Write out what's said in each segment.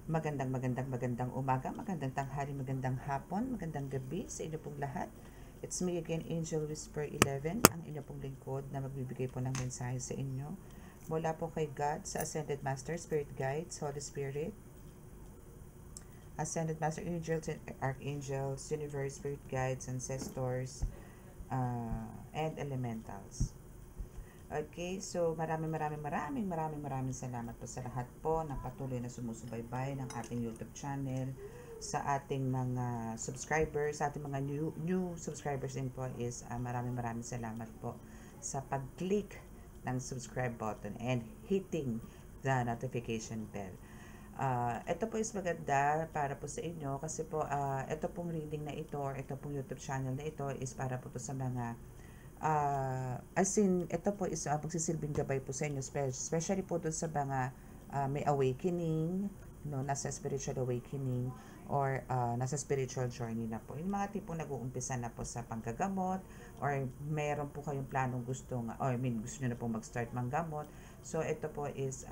Magandang umaga, magandang tanghali, magandang hapon, magandang gabi sa inyo pong lahat. It's me again, Angel Whisper 11, ang inyo pong lingkod na magbibigay po ng mensahe sa inyo. Mula po kay God sa Ascended Master, Spirit Guides, Holy Spirit, Ascended Master Angels and Archangels, Universe, Spirit Guides, Ancestors, and Elementals. Okay, so maraming salamat po sa lahat po na patuloy na sumusubaybay ng ating YouTube channel, sa ating mga subscribers, sa ating mga new subscribers din po is maraming salamat po sa pag-click ng subscribe button and hitting the notification bell. Ito po is maganda para po sa inyo kasi po ito pong reading na ito or ito pong YouTube channel na ito is para po to sa mga as in, ito po is magsisilbing gabay po sa inyo, especially po dun sa mga may awakening, no, nasa spiritual awakening, or nasa spiritual journey na po. Yung mga tipong nag-uumpisa na po sa panggagamot, or meron po kayong planong gustong, or gusto nyo na po mag-start manggamot. So, ito po is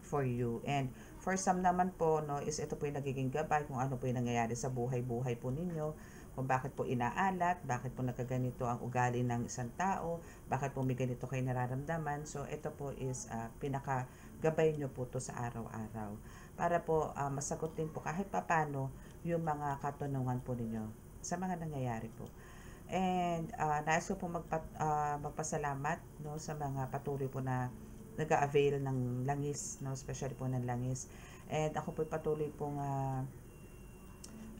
for you. And for some naman po, no, is ito po yung nagiging gabay kung ano po yung nangyayari sa buhay-buhay po ninyo, kung bakit po inaalat, bakit po nagkaganito ang ugali ng isang tao, bakit po may ganito kayo nararamdaman. So, ito po is pinaka-gabay nyo po to sa araw-araw. Para po masagot din po kahit papano yung mga katanungan po ninyo sa mga nangyayari po. And nais ko po magpasalamat, no, sa mga patuloy po na nag-avail ng langis, no, especially po ng langis. And ako po patuloy pong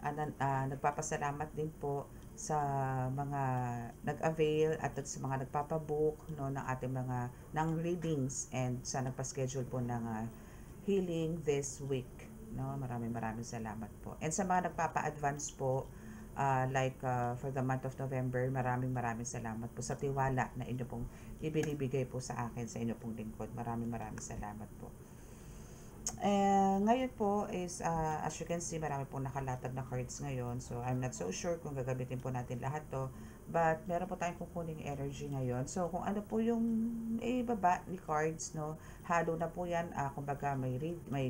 nagpapasalamat din po sa mga nag-avail at sa mga nagpapabook, no, ng ating mga ng readings and sa nagpa-schedule po ng healing this week, no. Maraming salamat po. And sa mga nagpapa-advance po for the month of November, maraming salamat po sa tiwala na inyo pong ibinibigay po sa akin, sa inyo pong lingkod. Maraming salamat po. Ngayon po is, as you can see, marami pong nakalatag na cards ngayon. So, I'm not so sure kung gagamitin po natin lahat to. But, meron po tayong kukuning energy ngayon. So, kung ano po yung ibaba ni cards, no, halo na po yan. Kumbaga, may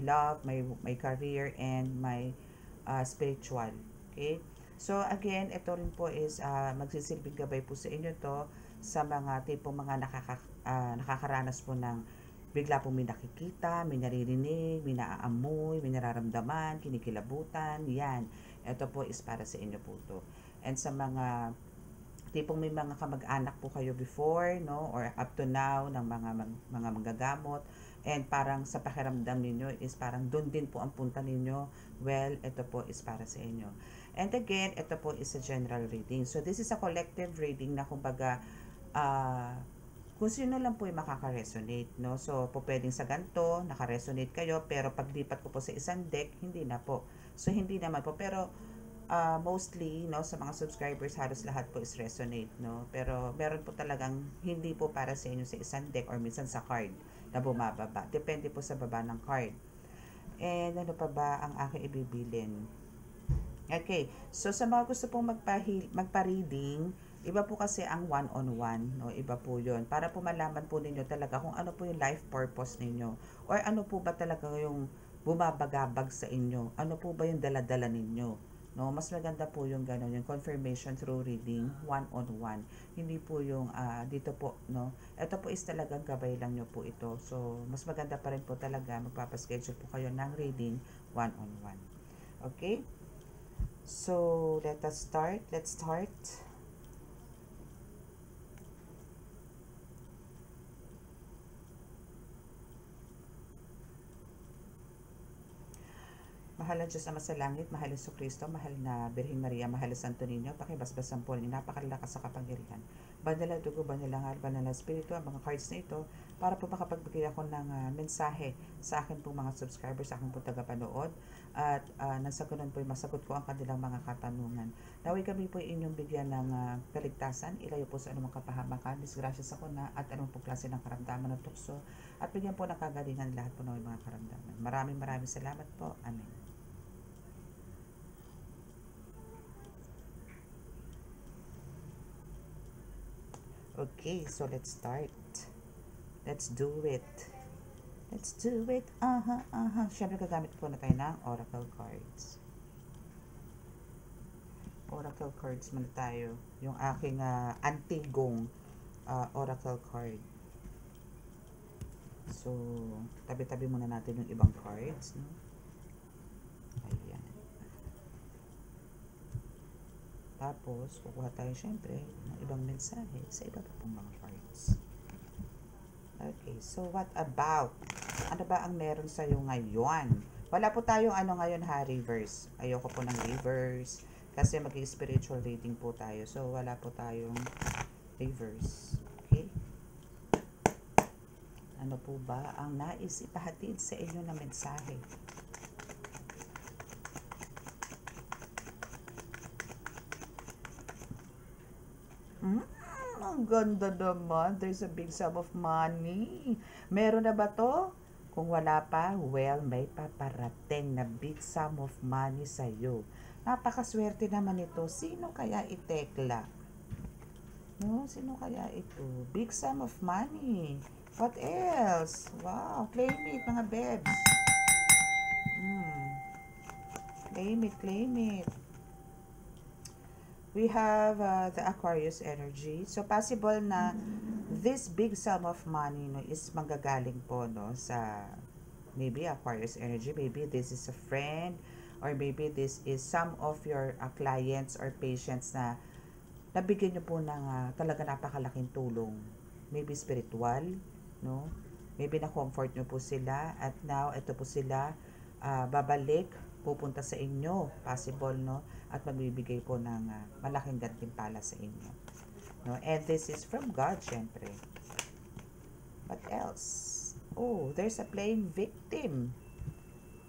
love, may career, and may spiritual. Okay? So, again, ito rin po is magsisilbing gabay po sa inyo to sa mga tipong mga nakakaranas po ng bigla po may nakikita, may naririnig, may naaamoy, may nararamdaman, kinikilabutan, yan. Ito po is para sa inyo po to. And sa mga tipong may mga kamag-anak po kayo before, no, or up to now, ng mga manggagamot, and parang sa pakiramdam ninyo is parang doon din po ang punta ninyo, well, ito po is para sa inyo. And again, ito po is a general reading. So, this is a collective reading na kumbaga, kung sino lang po yung makaka-resonate, no? So, po pwedeng sa ganito, naka-resonate kayo, pero paglipat ko po sa isang deck, hindi na po. So, hindi naman po. Pero, mostly, no, sa mga subscribers, halos lahat po is resonate, no? Pero, meron po talagang hindi po para sa inyo sa isang deck or minsan sa card na bumababa. Depende po sa baba ng card. And, ano pa ba ang aking ibibilin? Okay. So, sa mga gusto pong magpa-reading, iba po kasi ang one-on-one, no? Iba po yun. Para po malaman po ninyo talaga kung ano po yung life purpose ninyo. Or ano po ba talaga yung bumabagabag sa inyo. Ano po ba yung daladala ninyo. No? Mas maganda po yung gano'n, yung confirmation through reading, one-on-one. Hindi po yung dito po, no? Ito po is talagang gabay lang nyo po ito. So, mas maganda pa rin po talaga magpapaschedule po kayo ng reading one-on-one. Okay? So, let us start. Let's start. Mahal na Diyos Ama sa langit, mahal na Kristo, mahal na Birhen Maria, mahal na Santo Niño, pakibasbasan po ni napakalakas sa kapangyarihan. Banal na dugo, banal na ngal, banal na espiritu, ang mga cards na ito, para po makapagbigay ako ng mensahe sa akin pong mga subscribers, sa akin pong tagapanood, at nang sa ganun po masagot ko ang kanilang mga katanungan. Naway kami po inyong bigyan ng kaligtasan, ilayo po sa anumang kapahamakan, disgrasya sa kuna, at anong po klase ng karamdaman ng tukso, at bigyan po ng kagalingan lahat po ng mga karamdaman. Maraming salamat po. Amen. Okay, so let's start. Let's do it. Let's do it. Siyempre, gagamit po na tayo ng oracle cards. Oracle cards muna tayo. Yung aking antigong oracle card. So, tabi-tabi muna natin yung ibang cards. No? Ayan. Tapos, kukuha tayo syempre ng ibang mensahe sa iba pa pong mga cards. Okay, so what about? Ano ba ang meron sa'yo ngayon? Wala po tayong ano ngayon ha, reverse. Ayoko po ng reverse. Kasi mag-spiritual reading po tayo. So, wala po tayong reverse. Okay? Ano po ba ang nais ipahatid sa inyo na mensahe? Ang ganda naman. There's a big sum of money. Meron na ba to? Kung wala pa, well, may paparating na big sum of money sa'yo. Napakaswerte naman ito. Sino kaya itekla? No? Sino kaya ito? Big sum of money. What else? Wow, claim it, mga bebs. Claim it, claim it. We have the Aquarius energy. So, possible na this big sum of money no, is manggagaling po no, sa maybe Aquarius energy. Maybe this is a friend or maybe this is some of your clients or patients na nabigyan nyo po ng talaga napakalaking tulong. Maybe spiritual, no? Maybe na-comfort nyo po sila at now ito po sila babalik, pupunta sa inyo, possible, no? At magbibigay po ng malaking gantimpala sa inyo. No? And this is from God, syempre. What else? Oh, there's a playing victim.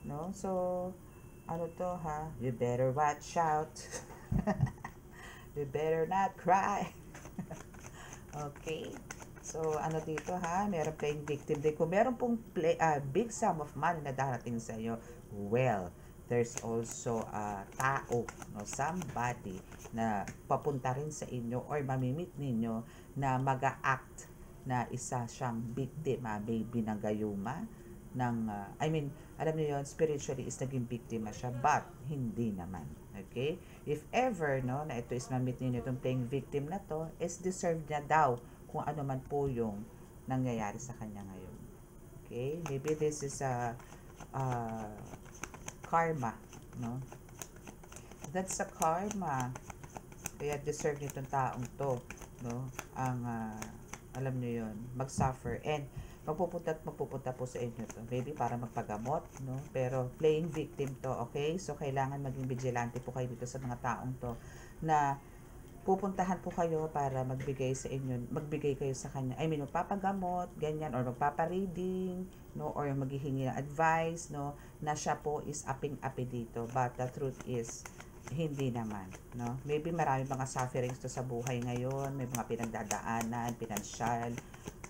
No? So, ano to ha? You better watch out. You better not cry. Okay. So, ano dito ha? Meron playing victim din. Kung meron pong big sum of money na darating sa inyo, well, there's also a tao, no, somebody na papunta rin sa inyo or mamimit ninyo na mag-act na isa siyang biktima, maybe ng gayuma, ng, alam niyo yon spiritually is naging biktima siya, but hindi naman. Okay? If ever, no, na ito is mamit ninyo itong playing victim na to, is deserved niya daw kung ano man po yung nangyayari sa kanya ngayon. Okay? Maybe this is a karma, no? That's a karma. Kaya deserve nitong taong to, no? Ang alam niyo 'yon, mag-suffer and magpupunta po sa inyo to. Maybe para magpagamot, no? Pero playing victim to, okay? So kailangan maging vigilante po kayo dito sa mga taong to na pupuntahan po kayo para magbigay sa inyo, magbigay kayo sa kanya. Magpapagamot, ganyan, or magpapa-reading, no, or maghihingi ng advice, no, na siya po is aping-api dito. But the truth is, hindi naman, no. Maybe marami mga sufferings to sa buhay ngayon, may mga pinagdadaanan, pinansyal,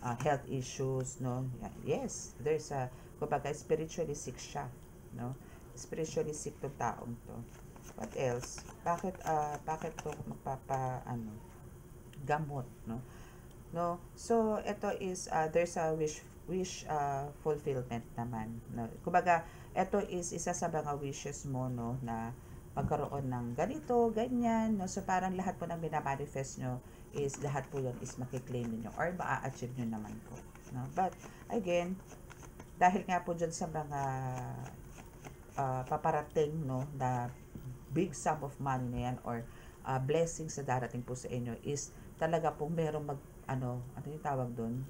health issues, no. Yes, there's a, kumbaga, spiritually sick siya, no. Spiritually sick to taong to. What else? Bakit to gamot, no? No. So ito is there's a wish fulfillment naman, no? Kumbaga, ito is isa sa mga wishes mo, no, na pagkaroon ng ganito, ganyan, no? So parang lahat po ng binamanifest nyo is lahat po yun is makiklaim niyo or maa-achieve nyo naman po, no? But again, dahil nga po dyan sa mga paparating, no, na big sum of money na yan or blessings na darating po sa inyo is talaga po merong ano yung tawag doon?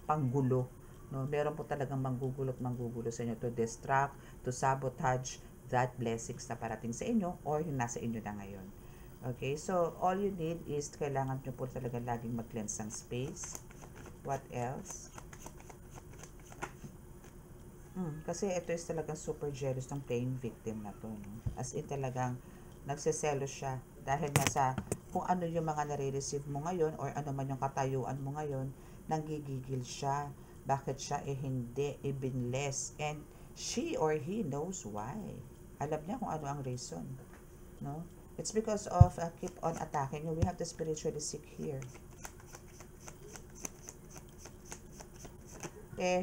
Panggulo, no? Meron po talagang manggugulo sa inyo to distract, to sabotage that blessings na parating sa inyo or yung nasa inyo na ngayon. Okay, so all you need is kailangan nyo po talaga laging mag-cleanse ng space. What else? Kasi ito is talagang super jealous ng playing victim na to, no? As in talagang nagseselos siya dahil nga sa kung ano yung mga nare-receive mo ngayon or ano man yung katayuan mo ngayon, nanggigigil siya. Bakit siya hindi ibinless? And she or he knows why. Alam niya kung ano ang reason, no? It's because of keep on attacking you. We have the spiritually sick here.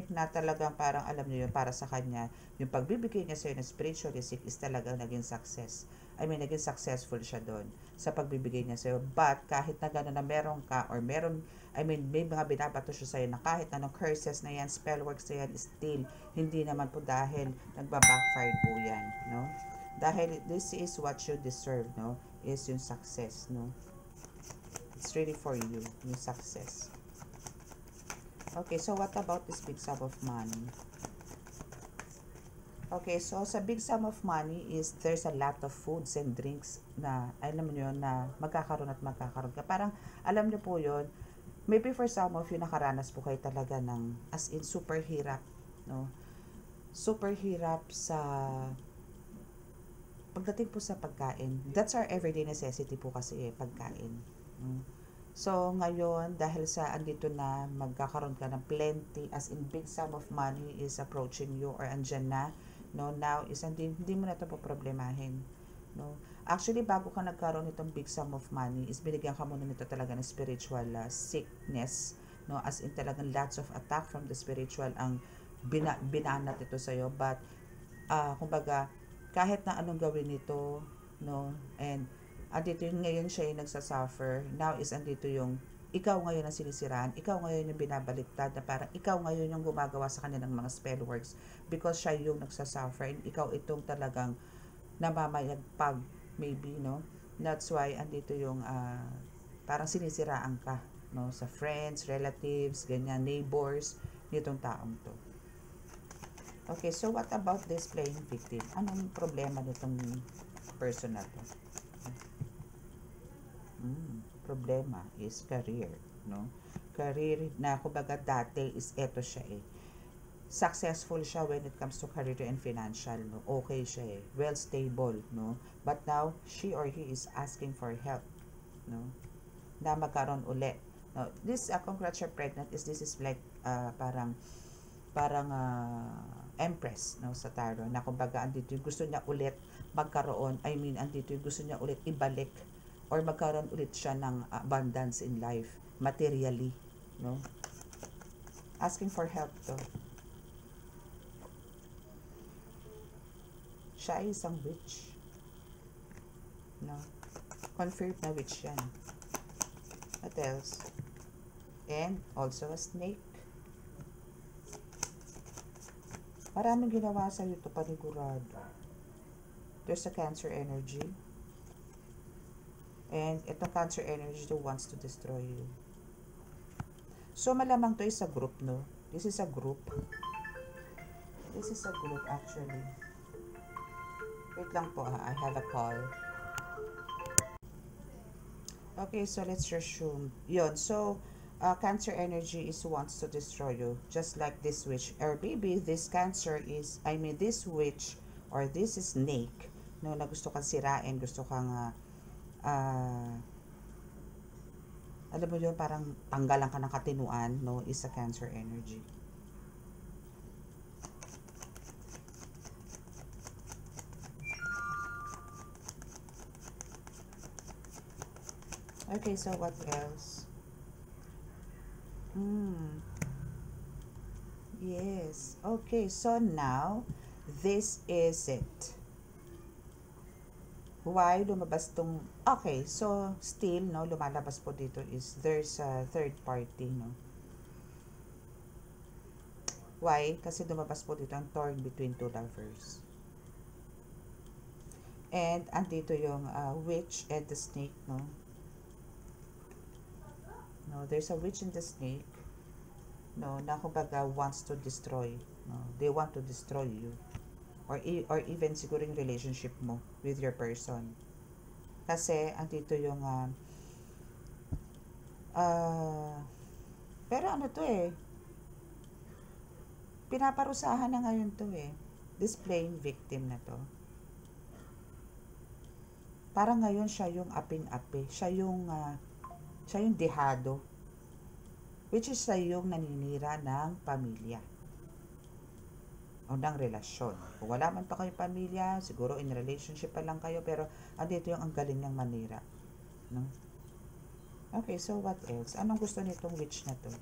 na talagang parang alam niyo yun, para sa kanya, yung pagbibigay niya sa'yo ng spiritually sick is talagang naging success. I mean, naging successful siya doon sa pagbibigay niya sa'yo. But, kahit na gano'n na meron ka, or meron, I mean, may mga binabato siya sa'yo na kahit anong curses na yan, spell works na yan, still, hindi naman po dahil nagba-backfire po yan, no? Dahil this is what you deserve, no? Is yung success, no? It's really for you, yung success. Okay, so what about this big sum of money? Okay, so sa big sum of money is there's a lot of foods and drinks na, alam niyo na magkakaroon at magkakaroon ka. Parang, alam niyo po yun, maybe for some of you, nakaranas po kayo talaga ng, as in, super hirap, no? Super hirap sa, pagdating po sa pagkain. That's our everyday necessity po kasi, pagkain. No? So, ngayon, dahil sa andito na, magkakaroon ka ng plenty, as in big sum of money is approaching you or andyan na, no, now is hindi mo na ito poproblemahin, no. Actually, bago ka nagkaroon nitong big sum of money, is binigyan ka muna nito talaga ng spiritual sickness, no, as in talagang lots of attack from the spiritual ang binanat ito sa'yo, but, kumbaga, kahit na anong gawin nito, no, and andito yung ngayon siya yung nagsasuffer, now is andito yung ikaw ngayon ang sinisiraan, ikaw ngayon yung binabaliktad na parang ikaw ngayon yung gumagawa sa kanya ng mga spell works because siya yung nagsasuffer and ikaw itong talagang namamayagpag maybe, no? That's why andito yung parang sinisiraan ka, no? Sa friends, relatives, ganyan, neighbors, nitong taong to. Okay, so what about this playing victim? Anong problema nitong person na to? Problema is career, no? Career na kumbaga dati is eto siya successful siya when it comes to career and financial, no? Okay siya well stable, no? But now she or he is asking for help, no? Na magkaroon ulit. No, this congrats you're pregnant is this is like parang empress, no, sa tarot na kumbaga andito yung gusto niya ulit magkaroon, I mean andito yung gusto niya ulit ibalik or magkaroon ulit siya ng abundance in life materially, no, asking for help to. Siya ay isang witch, no, confirmed na witch yan. What else? And also a snake. Maraming ginawa sa'yo ito, panigurado. There's a Cancer energy. And itong Cancer energy to wants to destroy you. So, malamang to is a group, no? This is a group. This is a group, actually. Wait lang po, I have a call. Okay, so let's resume. Yun, so, Cancer energy is wants to destroy you, just like this witch, or maybe this Cancer is, I mean this witch or this snake, no, na gusto kang sirain, gusto kang alam mo yun, parang tanggalan ka ng katinuan, no, is a Cancer energy. Okay, so what else? Yes. Okay, so now, this is it. Why lumabas tong... Okay, so still, no, lumalabas po dito is there's a third party, no. Why? Kasi lumabas po dito ang torn between two lovers. And andito yung witch and the snake, no. No, there's a witch and the snake, no, na kumbaga wants to destroy, no. They want to destroy you. Or even siguro yung relationship mo with your person. Kasi andito yung pero ano to pinaparusahan na ngayon to this playing victim na to. Parang ngayon siya yung aping-api, siya yung dehado, which is siya yung naninira ng pamilya o ng relasyon. Kung wala man pa kayo pamilya, siguro in relationship pa lang kayo, pero andito yung ang galing niyang manira, no? Okay, so what else? Anong gusto nitong witch na to?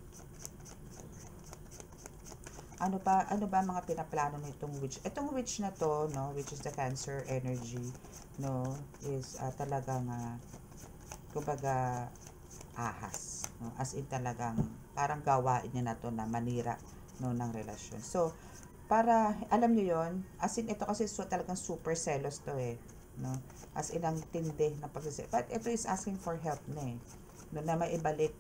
ano ba mga pinaplano nitong witch? Itong witch na to, no, which is the Cancer energy, no, is talagang kumbaga ahas, no? As in talagang parang gawain niya na to na manira, no, ng relasyon. So, para alam niyo yon, as in ito kasi talagang super selos to eh, no? As in ang tindi ng pagsisip. But ito is asking for help na eh, no, na maibalik,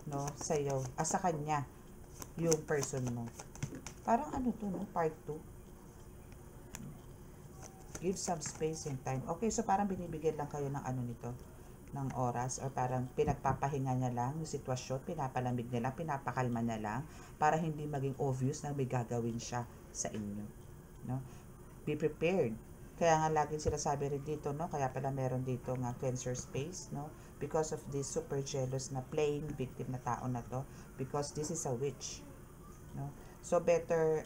no, sa iyo, sa kanya yung person mo. Parang ano to, no, part 2. Give some space and time. Okay, so parang binibigyan lang kayo ng ano nito, ng oras, or parang pinagpapahinga niya lang yung sitwasyon, pinapalamig niya lang, pinapakalma niya lang para hindi maging obvious na may gagawin siya sa inyo, no? Be prepared. Kaya nga laging sinasabi rin dito, no, kaya pala meron dito nga Cancer space, no, because of this super jealous na playing victim na tao na to, because this is a witch, no. So better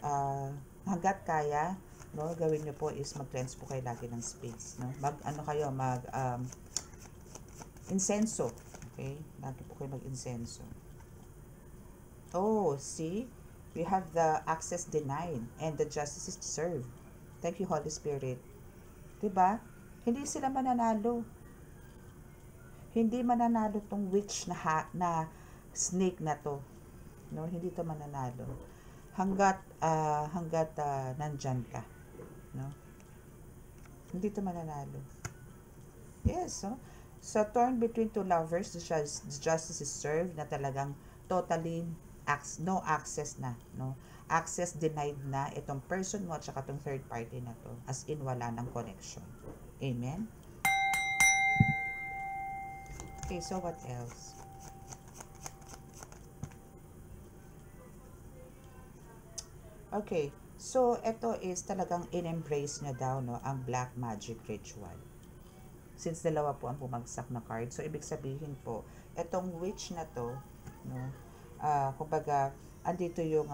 hangga't kaya, no, gawin niyo po is mag-cleanse po kayo lagi ng space, no. Mag ano kayo, mag insenso. Okay? Lagi po kayo mag-insenso. Oh, see? We have the access denied and the justice is served. Thank you, Holy Spirit. Diba? Hindi sila mananalo. Hindi mananalo tong witch na snake na to. No, hindi to mananalo. Hanggat nandyan ka. No? Hindi to mananalo. Yes, so, sa torn between two lovers, the justice is served na talagang totally no access na, no? Access denied na itong person mo at saka itong third party na to. As in, wala ng connection. Amen? Okay, so what else? Okay, so ito is talagang in-embrace niya daw, no, ang black magic ritual. Since dalawa po ang bumagsak na card, so ibig sabihin po, etong witch na to, no, kumbaga, andito yung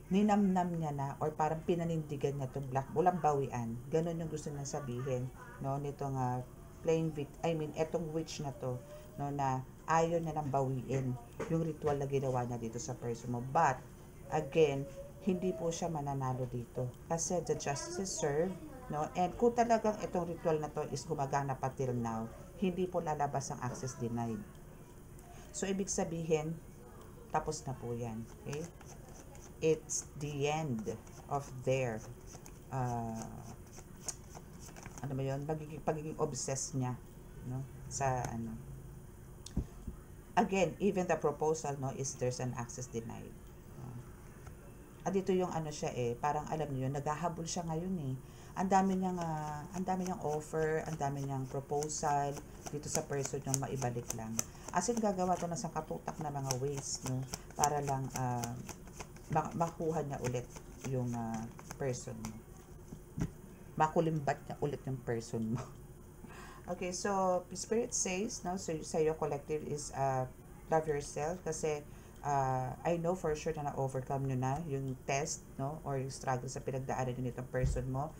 ninamnam niya na or parang pinanindigan niya itong black, walang bawian. Ganon yung gusto niya sabihin, no, nitong etong witch na to, no, na ayaw niya nang bawiin yung ritual na ginawa niya dito sa person mo. But, again, hindi po siya mananalo dito. Kasi the justice is served, no, and kung talagang itong ritual na to is gumagana pa till now, hindi po lalabas ang access denied. So, ibig sabihin, tapos na po yan. Okay? It's the end of their ano ba yun, pagiging obsessed niya, no, sa ano. Again, even the proposal, no, is there's an access denied. Dito yung ano siya eh, parang alam niyo, naghahabol siya ngayon eh. Ang dami niyang offer, ang dami niyang proposal dito sa person yung maibalik lang. As in, gagawa to na sa katutak na mga ways, no, para lang makuha niya ulit yung person mo. Makulimbat niya ulit yung person mo. Okay, so Spirit says, no, so sa iyo collective is love yourself kasi I know for sure na na-overcome nyo na yung test, no, or yung struggle sa pinagdaanan nyo nitong person mo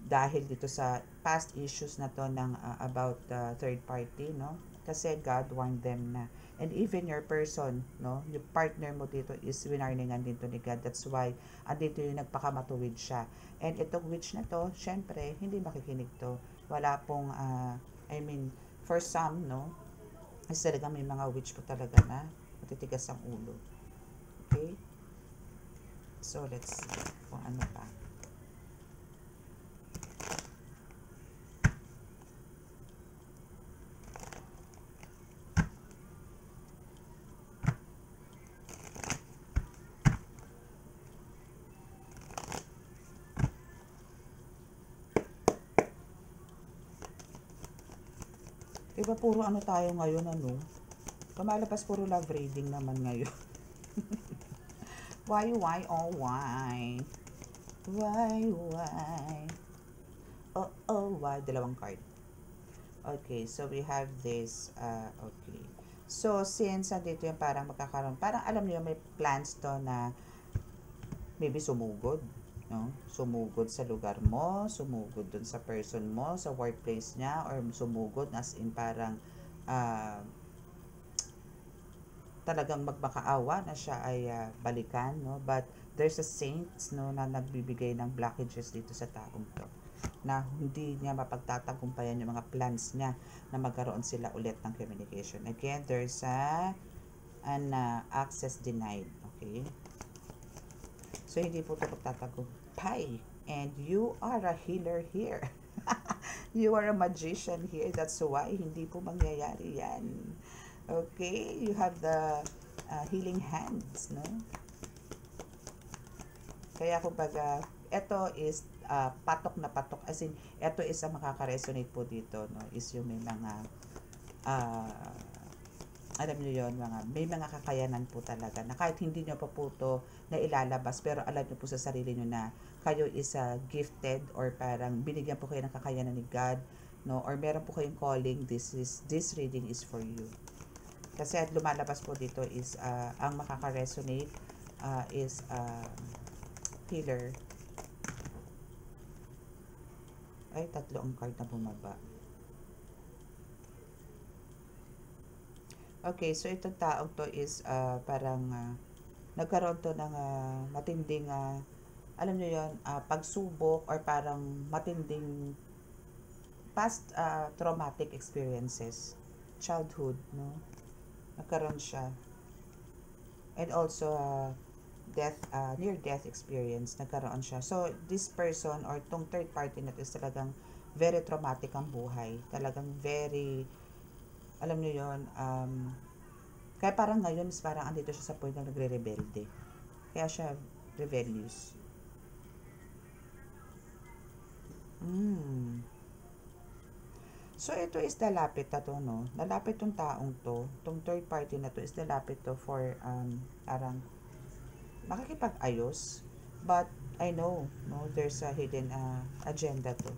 dahil dito sa past issues na to ng about third party, no, kasi God warned them na. And even your person, no, yung partner mo dito is winarningan din to ni God. That's why andito yung nagpakamatuwid siya. And itong witch na to, syempre, hindi makikinig to. Wala pong for some, no, is talaga may mga witch po talaga na matitigas ang ulo. Okay? So, let's see kung ano pa. Diba puro ano tayo ngayon, ano? Lumalabas puro love reading naman ngayon. Why, oh, why? Why? Oh, why? Dalawang card. Okay, so we have this, okay. So, since andito yung parang magkakaroon, parang alam niyo may plans to na maybe sumugod, no? Sumugod sa lugar mo, sumugod dun sa person mo, sa workplace niya, or sumugod as in parang talagang magmakaawa na siya ay balikan, no? But there's a saints, no, na nagbibigay ng blockages dito sa taong to, na hindi niya mapagtatagumpayan yung mga plans niya na magkaroon sila ulit ng communication. Again, there's an access denied. Okay? So, hindi po ito magtatagumpay. And you are a healer here. You are a magician here. That's why hindi po mangyayari yan. Okay? You have the healing hands, no? Kaya kumbaga, ito is patok na patok. As in, ito is ang makaka-resonate po dito, no? Is yung may mga, alam niyo yon, may mga kakayanan po talaga na kahit hindi nyo pa po ito na ilalabas, pero alam niyo po sa sarili nyo na kayo is gifted, or parang binigyan po kayo ng kakayanan ni God, no? Or meron po kayong calling. This reading is for you. Kasi at lumalabas po dito is ang makaka-resonate is healer. Ay, 3 ang card na bumaba. Okay, so itong taong to is parang nagkaroon to ng matinding, alam nyo yon, pagsubok, or parang matinding past traumatic experiences, childhood, no? Nagkaroon siya. And also death, near death experience, nagkaroon siya. So this person or tong third party na is talagang very traumatic ang buhay, talagang very, alam niyo yon, kaya parang ngayon is parang andito siya sa point na nagre-rebelde, kaya siya rebellious. So ito is lalapit na to, no? Lalapit tong taong to, tong third party na to is lalapit to for parang makikipag-ayos, but I know, no, there's a hidden agenda to.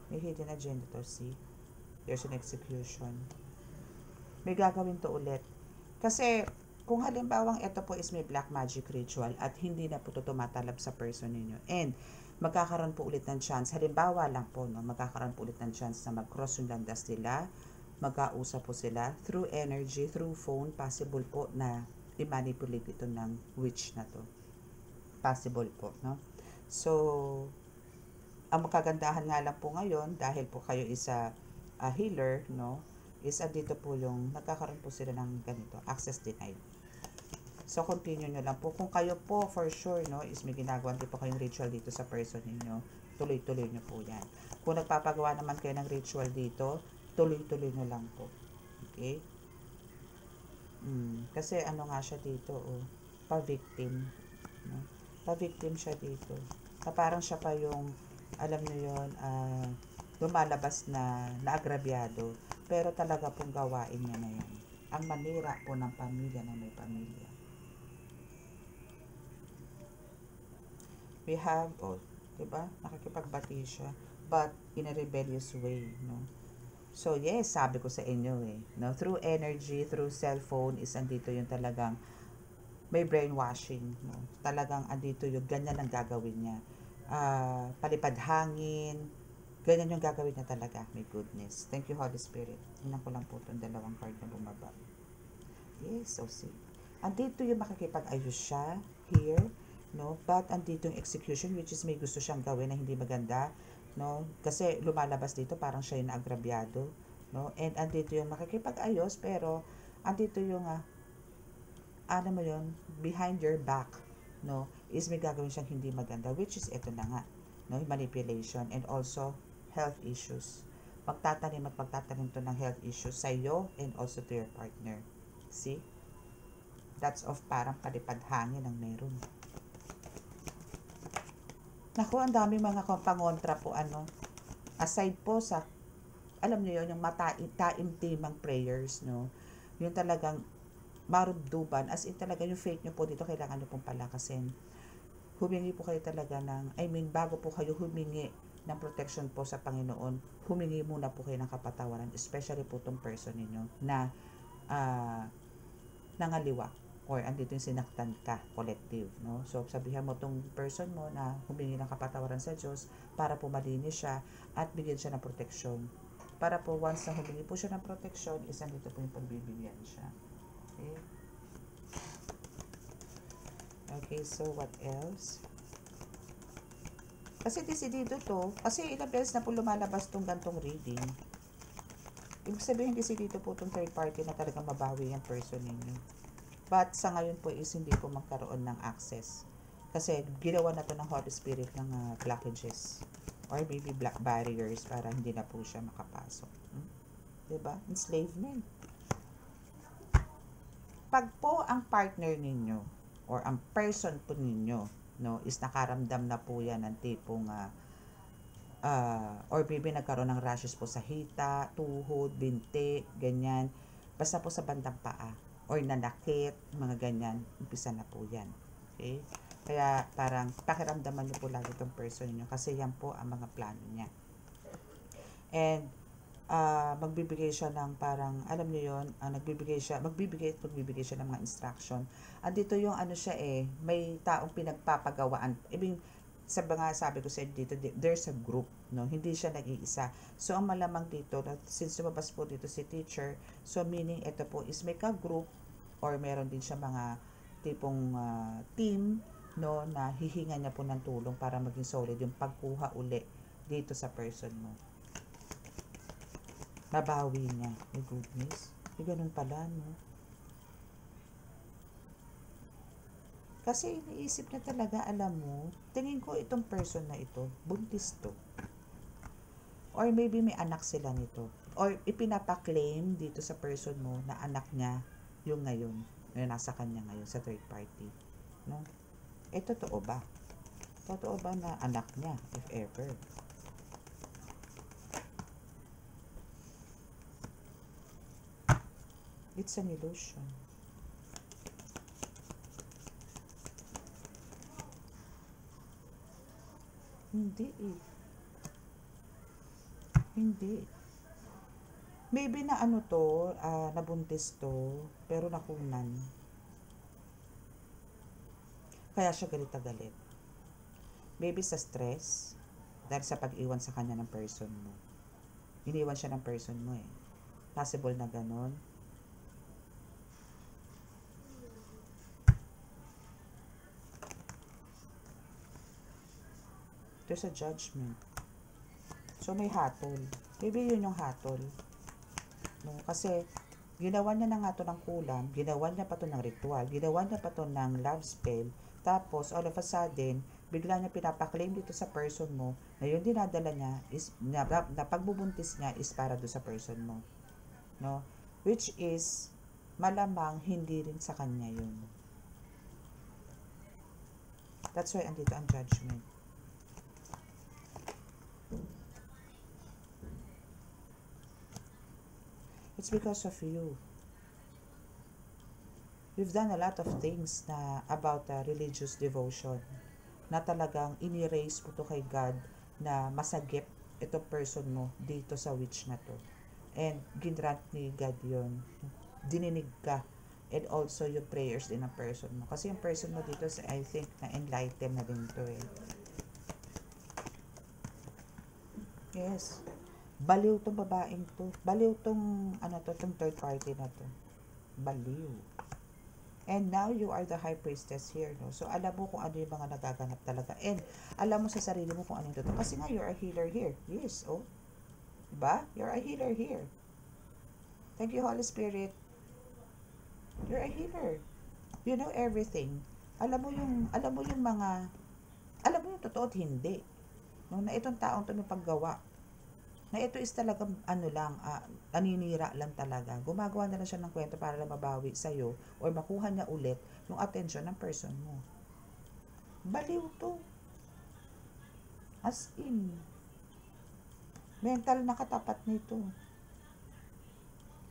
May hidden agenda to, see? There's an execution. May gagawin to ulit. Kasi, kung halimbawang ito po is may black magic ritual at hindi na po ito tumatalab sa person ninyo, and magkakaroon po ulit ng chance, halimbawa lang po, no, magkakaroon po ulit ng chance na mag-cross yung landas nila, magkausap po sila through energy, through phone, possible po na i-manipulate ito ng witch na to. Possible po, no? So, ang makagandahan nga lang po ngayon, dahil po kayo isa healer, no, is dito po yung nagkakaroon po sila ng ganito, access denied. So, continue nyo lang po. Kung kayo po, for sure, no, is may ginagawa din po kayong ritual dito sa person ninyo, tuloy-tuloy nyo po yan. Kung nagpapagawa naman kayo ng ritual dito, tuloy-tuloy nyo lang po. Okay? Kasi ano nga siya dito, pa-victim. No? Pa-victim siya dito. Na parang siya pa yung, alam nyo yun, lumalabas na naagrabyado. Pero talaga pong gawain niya na yan. Ang manira po ng pamilya na may pamilya. We have, diba? Nakikipagbati siya. But, in a rebellious way, no? So, yes, sabi ko sa inyo no? Through energy, through cellphone, is andito yung talagang may brainwashing, no? Talagang andito yung ganyan ang gagawin niya. Palipad hangin, ganyan yung gagawin niya talaga. My goodness. Thank you, Holy Spirit. Tingnan ko lang po itong 2 card na bumaba. Yes, so see. Andito yung makikipag-ayos siya here, no? But andito yung execution, which is may gusto siyang gawin na hindi maganda, no? Kasi lumalabas dito parang siya yung naagrabyado, no? And andito yung makikipag-ayos, pero andito yung ano mo yun, behind your back, no? Is may gagawin siyang hindi maganda, which is ito na nga, no? Manipulation, and also health issues. Magtatanim at magtatanim to ng health issues sa iyo and also to your partner. See? That's of parang palipad hangin ang meron. Naku, ang daming mga pangontra po, ano. Aside po sa, alam niyo yun, yung taimtimang prayers, no? Yung talagang marubduban, as in talaga yung faith nyo po dito, kailangan nyo pong palakasin. Humingi po kayo talaga ng, bago po kayo humingi ng protection po sa Panginoon, humingi muna po kayo ng kapatawaran, especially po itong person ninyo na nangaliwa, or andito yung sinaktan ka, collective, no? So, sabihan mo tong person mo na humingi ng kapatawaran sa Diyos para po malinis siya at bigyan siya ng proteksyon. Para po once na humingi po siya ng proteksyon, is andito po yung pagbibigyan siya. Okay. Okay, so what else? Kasi desidido to. Kasi ilang beses na po lumalabas tong gantong reading. Ibig sabihin desidido po tong third party na talaga mabawi yung person ninyo. But sa ngayon po is hindi po magkaroon ng access. Kasi ginawa na to ng Holy Spirit ng blockages. Or maybe black barriers para hindi na po siya makapasok. Diba? Enslavement. Pag po ang partner ninyo or ang person po ninyo, no, is nakaramdam na po yan ng tipong or maybe nagkaroon ng rashes po sa hita, tuhod, binti, ganyan. Basta po sa bandang paa or nanakit, mga ganyan, umpisa na po yan. Okay? Kaya parang pakiramdaman niyo po lagi itong person niyo kasi yan po ang mga plano niya. And magbibigay siya ng parang, alam niyo yon, magbibigay siya ng mga instruction. Andito yung ano siya may taong pinagpapagawaan. Sa mga sabi ko sa dito, there's a group, no? Hindi siya nag-iisa. So, ang malamang dito, since lumabas po dito si teacher, so meaning ito po is may ka-group or meron din siya mga tipong team, no, na hihinga niya po ng tulong para maging solid yung pagkuha uli dito sa person mo. Mabawi niya. My goodness. Ganun pala, no? Kasi iniisip niya talaga, alam mo, tingin ko itong person na ito, buntis to. Or maybe may anak sila nito. Or ipinapaklaim dito sa person mo na anak niya yung ngayon. Yung nasa kanya ngayon sa third party. No? Totoo ba? Totoo ba na anak niya, if ever? It's an illusion. Hindi Hindi. Maybe na ano to, nabuntis to, pero nakunan. Kaya siya galit na galit. Maybe sa stress, dahil sa pag-iwan sa kanya ng person mo. Iniwan siya ng person mo Possible na ganon. There's a judgment. So, may hatol. Maybe yun yung hatol. No? Kasi, ginawa niya na nga to ng kulam, ginawa niya pa to ng ritual, ginawa niya pa to ng love spell, tapos, all of a sudden, bigla niya pinapaklaim dito sa person mo, na yung dinadala niya, is, na pagbubuntis niya is para do sa person mo. No? Which is, malamang hindi rin sa kanya yun. That's why andito ang judgment. It's because of you. We've done a lot of things na about religious devotion na talagang iniraise mo to kay God na masagip itong person mo dito sa witch na to. And ginrant ni God yun. Dininig ka. And also yung prayers din ng person mo. Kasi yung person mo dito, I think, na-enlighten na din to Yes. Baliw tong babaeng to. Baliw tong, tong third party na to. Baliw. And now, you are the high priestess here, no? So, alam mo kung ano yung mga nagaganap talaga. And, alam mo sa sarili mo kung ano yung totoo. Kasi nga, you're a healer here. Yes, Diba? You're a healer here. Thank you, Holy Spirit. You're a healer. You know everything. Alam mo yung totoo at hindi. No? Na itong taong to may paggawa na ito is talagang naninira lang talaga. Gumagawa na lang siya ng kwento para lang mabawi sa'yo or makuha niya ulit yung attention ng person mo. Baliw to. As in. Mental na katapat nito.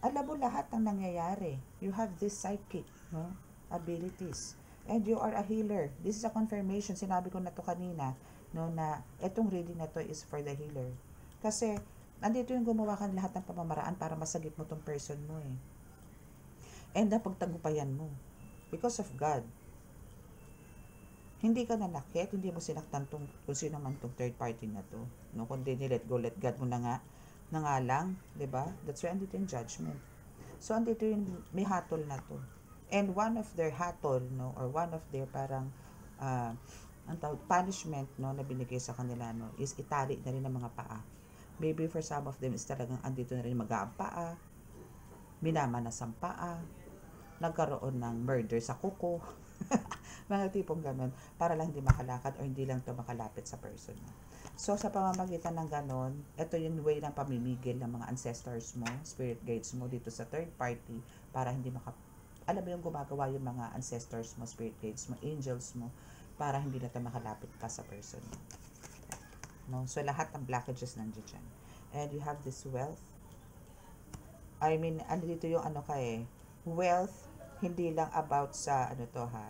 Alam mo lahat ng nangyayari. You have this psychic abilities. And you are a healer. This is a confirmation. Sinabi ko na to kanina, no, na etong reading na to is for the healer. Kasi, andito yung gumawa ka lahat ng pamamaraan para masagip mo tong person mo And napagtagumpayan mo. Because of God. Hindi ka nanakit, hindi mo sinaktan kung sino man tong third party na to. No, kundi let God mo na nga lang, 'di ba? That's why andito yung judgment. So andito yung may hatol na to. And one of their hatol, no, or one of their parang ang tawag, punishment, no, na binigay sa kanila, no, is itali na rin ng mga paa. Maybe for some of them is talagang andito na rin mag-aang paa, minamanas ang paa, nagkaroon ng murder sa kuko, mga tipong ganun, para lang hindi makalakad or hindi lang to makalapit sa person mo. So, sa pamamagitan ng ganun, ito yung way ng pamimigil ng mga ancestors mo, spirit guides mo dito sa third party, para hindi alam mo yung gumagawa yung mga ancestors mo, spirit guides mo, angels mo, para hindi na ito makalapit pa sa person mo. No? So, lahat ng blockages nandiyan dyan. And you have this wealth. I mean, ano dito yung ano ka wealth, hindi lang about sa, ano to ha,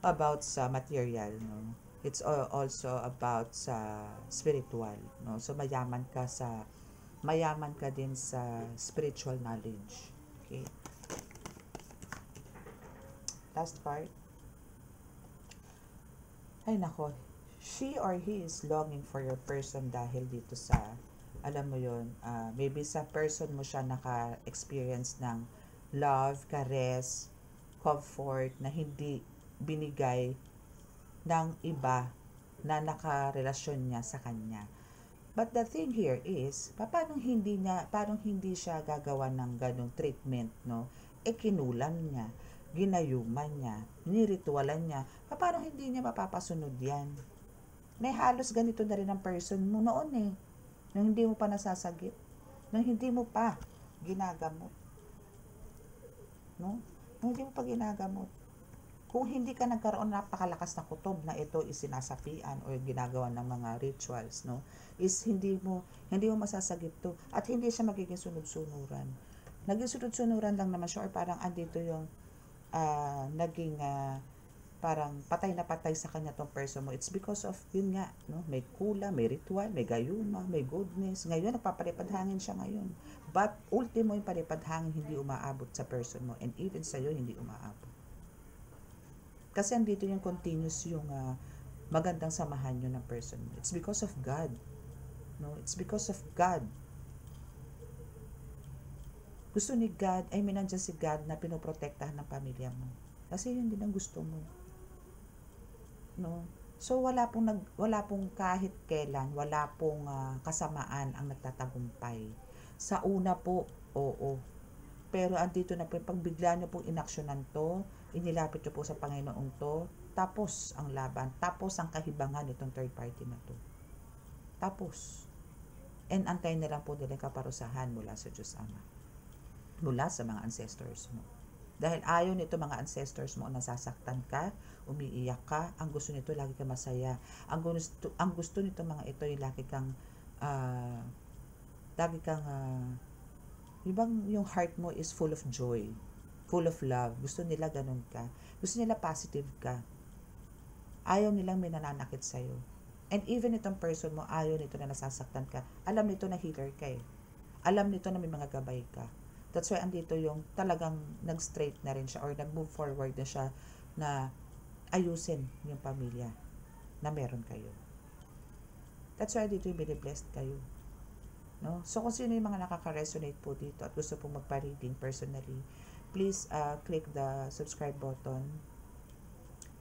about sa material, no? It's also about sa spiritual, no? So, mayaman ka din sa spiritual knowledge. Okay? Last part. Ay nako, she or he is longing for your person dahil dito sa, alam mo yun, maybe sa person mo siya naka-experience ng love, caress, comfort na hindi binigay ng iba na nakarelasyon niya sa kanya. But the thing here is, parang hindi siya gagawa ng ganong treatment, no? Kinulam niya, ginayuman niya, niritualan niya, paano hindi niya mapapasunod yan? May halos ganito na rin ang person mo noon nung hindi mo pa nasasagip, nung hindi mo pa ginagamot, no? Nung hindi mo pa ginagamot. Kung hindi ka nagkaroon napakalakas na kutob na ito isinasapian o ginagawa ng mga rituals, no, is hindi mo masasagip to at hindi siya magiging sunod-sunuran. Naging sunod-sunuran lang naman siya or parang andito yung naging parang patay na patay sa kanya tong person mo. It's because of yun nga, no, may kula, may ritual, may gayuma, may goodness. Ngayon nagpapalipad hangin siya ngayon. But ultimo yung palipad hangin hindi umaabot sa person mo and even sa iyo hindi umaabot. Kasi andito yung continuous yung magandang samahan nyo ng person mo. It's because of God. No? It's because of God. Gusto ni God, nandiyan si God na pinoprotektahan ng pamilya mo. Kasi yun din ang gusto mo. No? So wala pong kahit kailan, wala pong kasamaan ang nagtatagumpay. Sa una po, oo. Pero andito na po, pag bigla nyo pong inaksyonan to, inilapit nyo po sa Panginoon to, tapos ang laban, tapos ang kahibangan nitong third party na to. Tapos. And antayin na lang po nila kaparusahan mula sa Diyos Ama. Mula sa mga ancestors mo. Dahil ayaw nito mga ancestors mo, nasasaktan ka, umiiyak ka, ang gusto nito lagi ka masaya. Ang gusto nito mga ito, yung lagi kang yung heart mo is full of joy, full of love. Gusto nila ganun ka. Gusto nila positive ka. Ayaw nilang may nananakit sa'yo. And even itong person mo, ayaw nito na nasasaktan ka. Alam nito na healer ka Alam nito na may mga gabay ka. That's why andito yung talagang nag-straight na rin siya or nag-move forward na siya na ayusin yung pamilya na meron kayo. That's why dito yung blessed kayo. No? So kung sino yung mga nakaka-resonate po dito at gusto pong magpa-reading personally, please click the subscribe button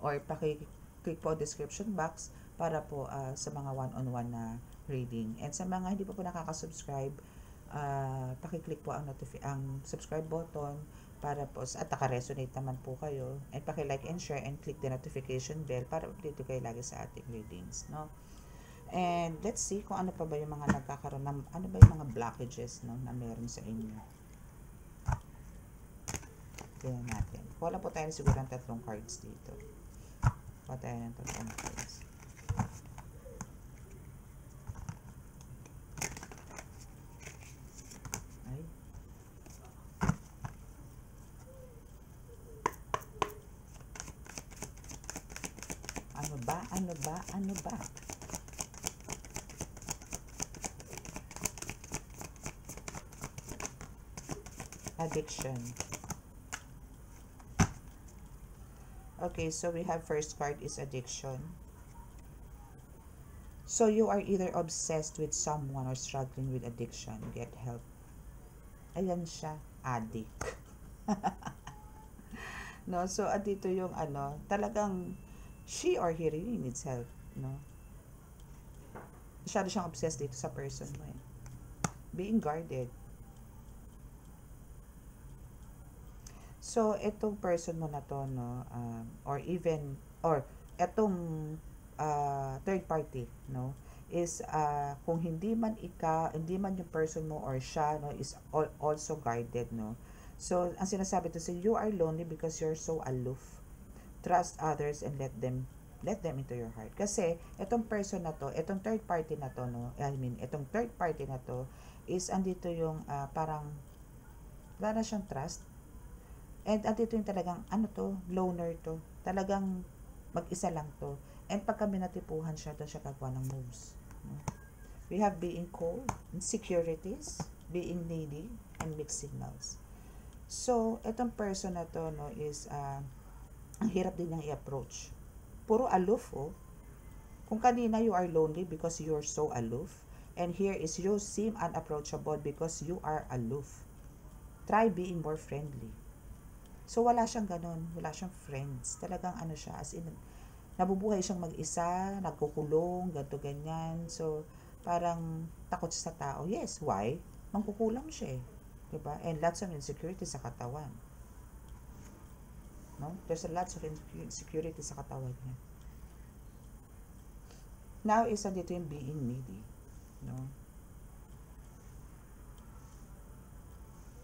or paki-click po description box para po sa mga one-on-one na reading. And sa mga hindi pa po nakaka-subscribe, paki-click po ang subscribe button para po at naka-resonate naman po kayo, and paki-like and share and click the notification bell para update kayo lagi sa ating readings, no? And let's see kung ano pa ba yung mga nagkakaroon ng, ano ba yung mga blockages, no, na meron sa inyo. Tingnan natin. Wala po tayo siguro ng 3 cards dito. Wala tayo ng 3 cards. Ay. Ano ba? Addiction. Okay, so we have first card is addiction. So you are either obsessed with someone or struggling with addiction. Get help. Ayan siya, addict. No? So, andito yung ano, talagang she or he really needs help. No? Masyado siyang obsessed dito sa person mo eh. Being guarded. So, etong person mo na to, no, or even, or etong third party, no, is kung hindi man yung person mo or siya, no, is also guarded, no. So, ang sinasabi to say, you are lonely because you're so aloof. Trust others and let them into your heart. Kasi, etong person na to, etong third party na to, no, etong third party na to, is andito yung parang, wala na siyang trust. And andito yung talagang, ano to, loner to. Talagang mag-isa lang to. And pag kami natipuhan siya, doon siya gagawa ng moves. We have being cold, insecurities, being needy, and mixed signals. So, itong person na to, no, is, ang hirap din niyang i-approach. Puro aloof, oh. Kung kanina you are lonely because you're so aloof, and here is you seem unapproachable because you are aloof. Try being more friendly. So, wala siyang ganun. Wala siyang friends. Talagang ano siya, as in, nabubuhay siyang mag-isa, nagkukulong, ganto ganyan. So, parang takot siya sa tao. Yes, why? Mangkukulang siya eh. Diba? And lots of insecurity sa katawan. No? There's a lots of insecurity sa katawan niya. Now, isa dito yung being needy. No?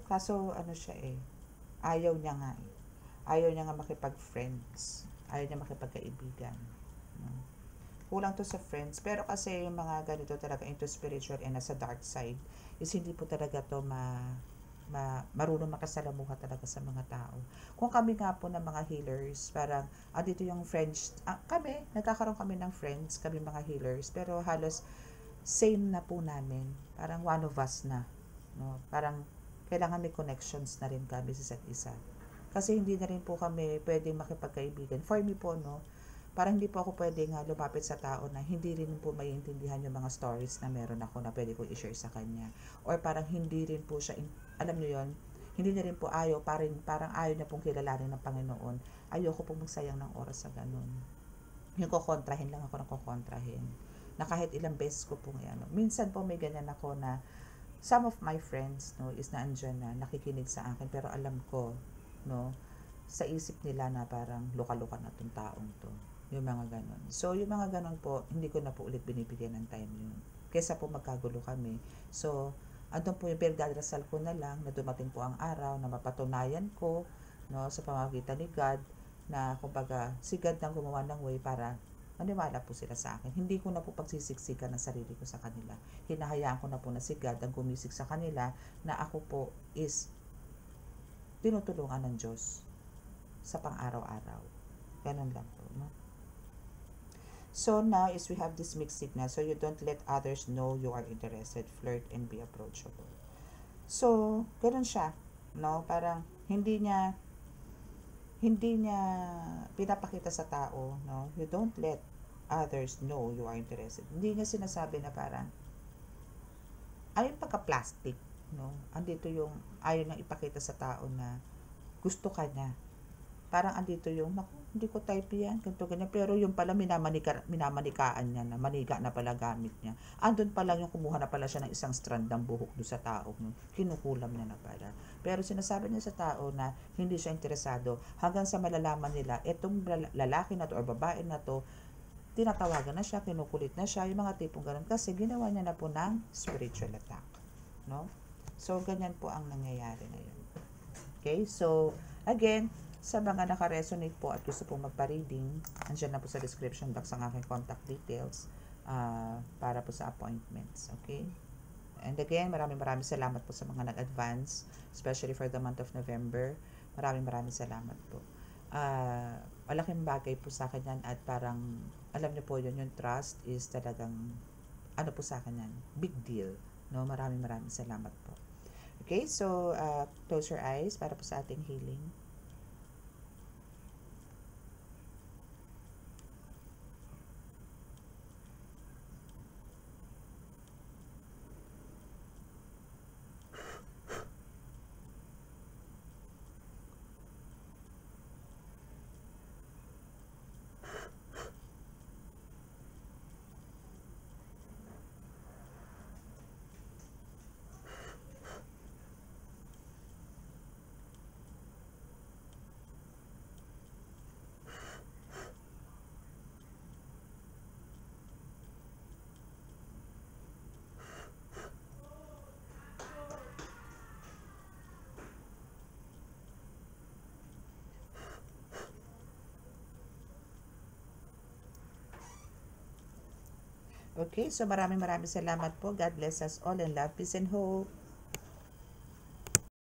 Kaso, ano siya eh, ayaw niya nga eh. Ayaw niya nga makipag-friends. Ayaw niya makipagkaibigan. No? Kulang to sa friends. Pero kasi yung mga ganito talaga into spiritual and nasa dark side is hindi po talaga to marunong makasalamuha talaga sa mga tao. Kung kami nga po ng mga healers, parang, dito yung friends, nagkakaroon kami ng friends, kami mga healers, pero halos same na po namin. Parang one of us na. No? Parang, kailangan may connections na rin kami sa isa't isa. Kasi hindi na rin po kami pwedeng makipagkaibigan. For me po, no, parang hindi po ako pwedeng lumapit sa tao na hindi rin po maiintindihan yung mga stories na meron ako na pwede ko i-share sa kanya. Or parang hindi rin po siya, alam nyo yon, hindi na rin po parang ayaw niya pong kilalanin ng Panginoon. Ayoko pong magsayang ng oras sa ganun. Yung kukontrahin lang ako ng kukontrahin. Na kahit ilang beses ko pong yan. Minsan po may ganyan ako na some of my friends, no, is naandyan na nakikinig sa akin, pero alam ko, no, sa isip nila na parang luka-luka na tong taong to. Yung mga ganon. So, yung mga ganon po, hindi ko na po ulit binibigyan ng time yun. Kesa po magkagulo kami. So, andun po yung pinagdarasal ko na lang na dumating po ang araw na mapatunayan ko, no, sa pamamagitan ni God na kumbaga si God nang gumawa ng way para maniwala po sila sa akin. Hindi ko na po pagsisiksikan ng sarili ko sa kanila. Hinahayaan ko na po na si God ang gumisik sa kanila na ako po is tinutulungan ng Diyos sa pang-araw-araw. Ganun lang po, no? So now is we have this mixed signal. So you don't let others know you are interested, flirt, and be approachable. So, ganun siya, no? Parang hindi niya pinapakita sa tao, no? You don't let others know you are interested. Hindi niya sinasabi na parang ayaw pagka-plastic, no? Andito yung ayaw niyang ipakita sa tao na gusto ka niya. Parang andito yung, naku, hindi ko type yan, ganito, ganyan. Pero yung pala, minamanikaan niya na, maniga na pala gamit niya. Andun pa lang yung kumuha na pala siya ng isang strand ng buhok doon sa tao. Kinukulam niya na pala. Pero sinasabi niya sa tao na hindi siya interesado. Hanggang sa malalaman nila, etong lalaki na to or babae na to, tinatawagan na siya, kinukulit na siya, yung mga tipong ganun. Kasi ginawa niya na po ng spiritual attack. No? So, ganyan po ang nangyayari ngayon. Okay? So, again, sa mga naka-resonate po at gusto pong magpa-reading, andyan na po sa description box ang aking contact details para po sa appointments. Okay? And again, maraming salamat po sa mga nag-advance, especially for the month of November. Maraming salamat po. Malaking bagay po sa akin yan at parang, alam niyo po yun, yung trust is talagang, ano po sa akin yan, big deal. No? Maraming salamat po. Okay, so close your eyes para po sa ating healing. Okay, so maraming maraming salamat po. God bless us all and love, peace and hope.